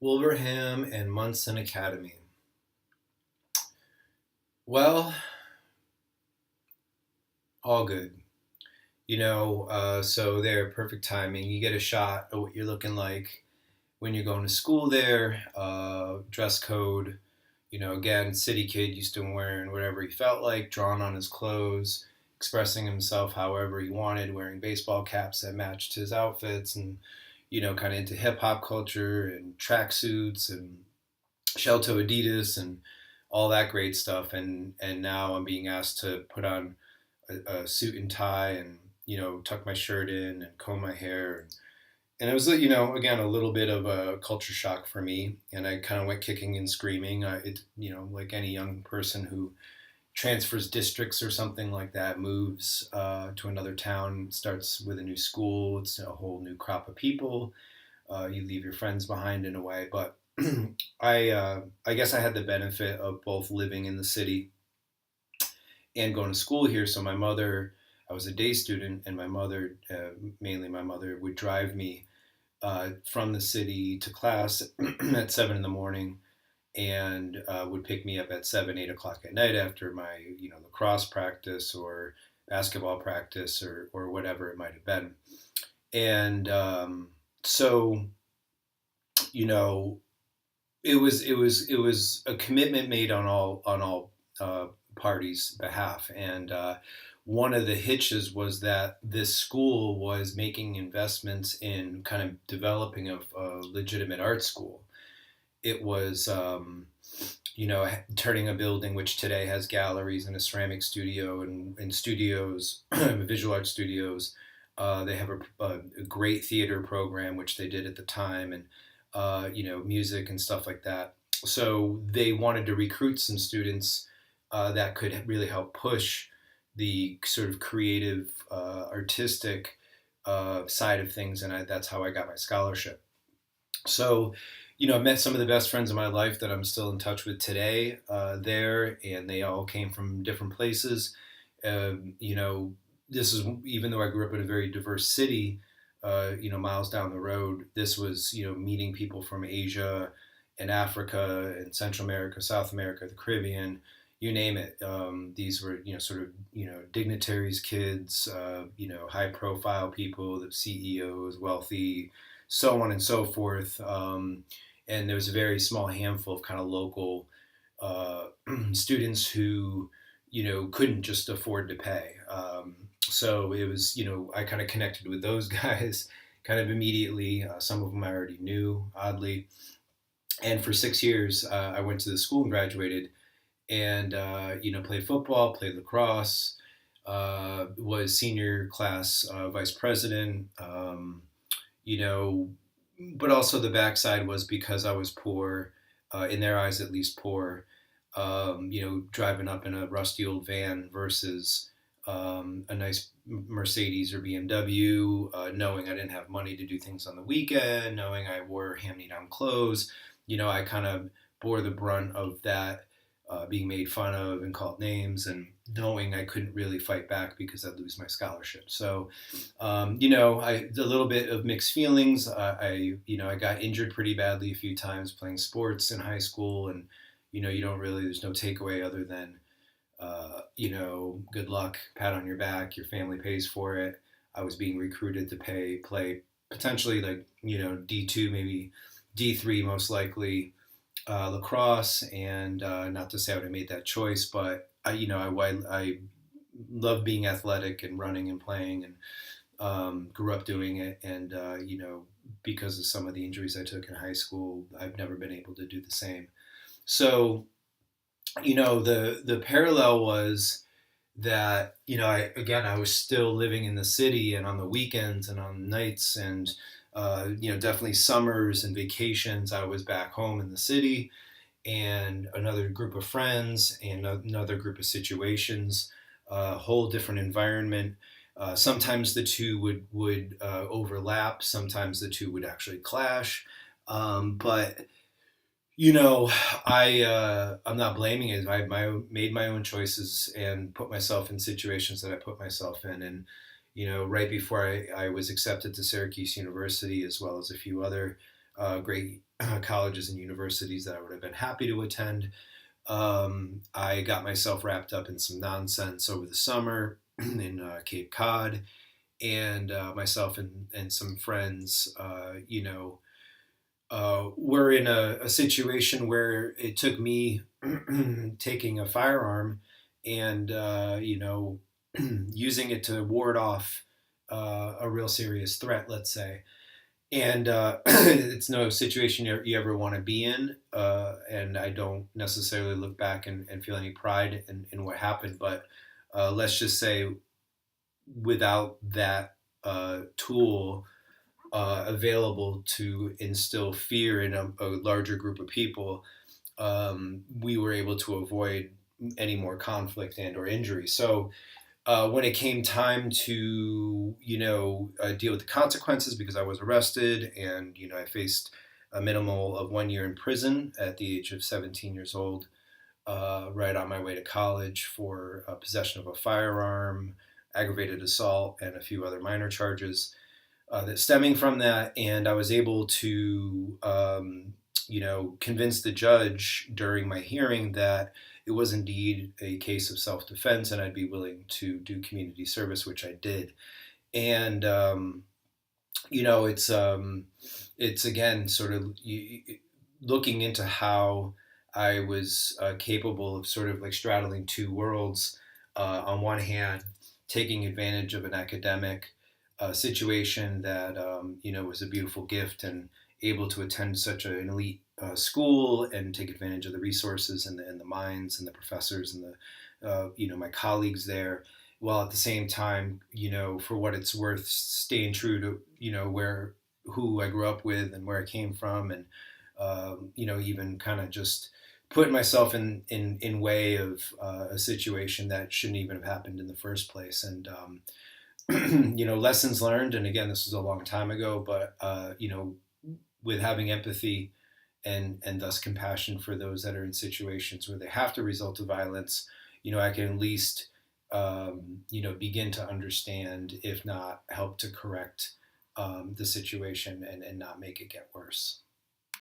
Wolverham and Munson Academy. Well, all good. So there, perfect timing. You get a shot of what you're looking like when you're going to school there. Dress code. Again, city kid used to wearing whatever he felt like, drawing on his clothes, expressing himself however he wanted, wearing baseball caps that matched his outfits, and kind of into hip hop culture and tracksuits and shell toe Adidas and all that great stuff. And now I'm being asked to put on a suit and tie and tuck my shirt in and comb my hair and it was again a little bit of a culture shock for me, and I kind of went kicking and screaming. Like any young person who transfers districts or something like that, moves to another town, starts with a new school. It's a whole new crop of people. You leave your friends behind in a way, but I guess I had the benefit of both living in the city and going to school here. So my mother, I was a day student, and my mother, mainly my mother, would drive me from the city to class at 7 in the morning, and would pick me up at 7, 8 o'clock at night after my lacrosse practice or basketball practice or whatever it might have been. And so you know it was a commitment made on all parties' behalf, and one of the hitches was that this school was making investments in kind of developing a legitimate art school. It was turning a building which today has galleries and a ceramic studio and studios, visual art studios. They have a great theater program, which they did at the time, and music and stuff like that. So they wanted to recruit some students that could really help push the sort of creative, artistic side of things, and that's how I got my scholarship. So, I met some of the best friends of my life that I'm still in touch with today there, and they all came from different places. This is even though I grew up in a very diverse city, miles down the road. This was, meeting people from Asia and Africa and Central America, South America, the Caribbean, you name it. These were, sort of, dignitaries, kids, high profile people, the CEOs, wealthy, so on and so forth. And there was a very small handful of kind of local students who, couldn't just afford to pay. So it was, I kind of connected with those guys kind of immediately. Some of them I already knew, oddly. And for 6 years, I went to the school and graduated, and played football, played lacrosse, was senior class vice president. But also the backside was because I was poor, in their eyes at least poor. Driving up in a rusty old van versus a nice Mercedes or BMW, knowing I didn't have money to do things on the weekend, knowing I wore hand-me-down clothes. I kind of bore the brunt of that, being made fun of and called names, and knowing I couldn't really fight back because I'd lose my scholarship. So, a little bit of mixed feelings. I got injured pretty badly a few times playing sports in high school, and there's no takeaway other than, good luck, pat on your back, your family pays for it. I was being recruited to play potentially like, D2, maybe D3 most likely, lacrosse, and not to say I would have made that choice, but I love being athletic and running and playing, and grew up doing it, and because of some of the injuries I took in high school, I've never been able to do the same. So the parallel was that I was still living in the city, and on the weekends and on nights and definitely summers and vacations, I was back home in the city, and another group of friends and another group of situations, a whole different environment. Sometimes the two would overlap. Sometimes the two would actually clash. But I'm not blaming it. Made my own choices and put myself in situations that I put myself in. And right before I was accepted to Syracuse University, as well as a few other great colleges and universities that I would have been happy to attend. I got myself wrapped up in some nonsense over the summer in Cape Cod, and myself and some friends, were in a situation where it took me taking a firearm and, using it to ward off a real serious threat, let's say. And it's no situation you ever want to be in. And I don't necessarily look back and feel any pride in what happened. But let's just say without that tool available to instill fear in a larger group of people, we were able to avoid any more conflict and or injury. So when it came time to deal with the consequences, because I was arrested and I faced a minimal of 1 year in prison at the age of 17 years old, right on my way to college for possession of a firearm, aggravated assault, and a few other minor charges that stemming from that. And I was able to convince the judge during my hearing that it was indeed a case of self-defense and I'd be willing to do community service, which I did. And it's again sort of looking into how I was capable of sort of like straddling two worlds. On one hand, taking advantage of an academic situation that was a beautiful gift, and able to attend such an elite school and take advantage of the resources and the minds and the professors and the my colleagues there, while at the same time, for what it's worth, staying true to who I grew up with and where I came from, and even kind of just putting myself in way of a situation that shouldn't even have happened in the first place. And lessons learned. And again, this was a long time ago, but with having empathy and thus compassion for those that are in situations where they have to resort to violence, I can at least begin to understand, if not help to correct the situation and not make it get worse.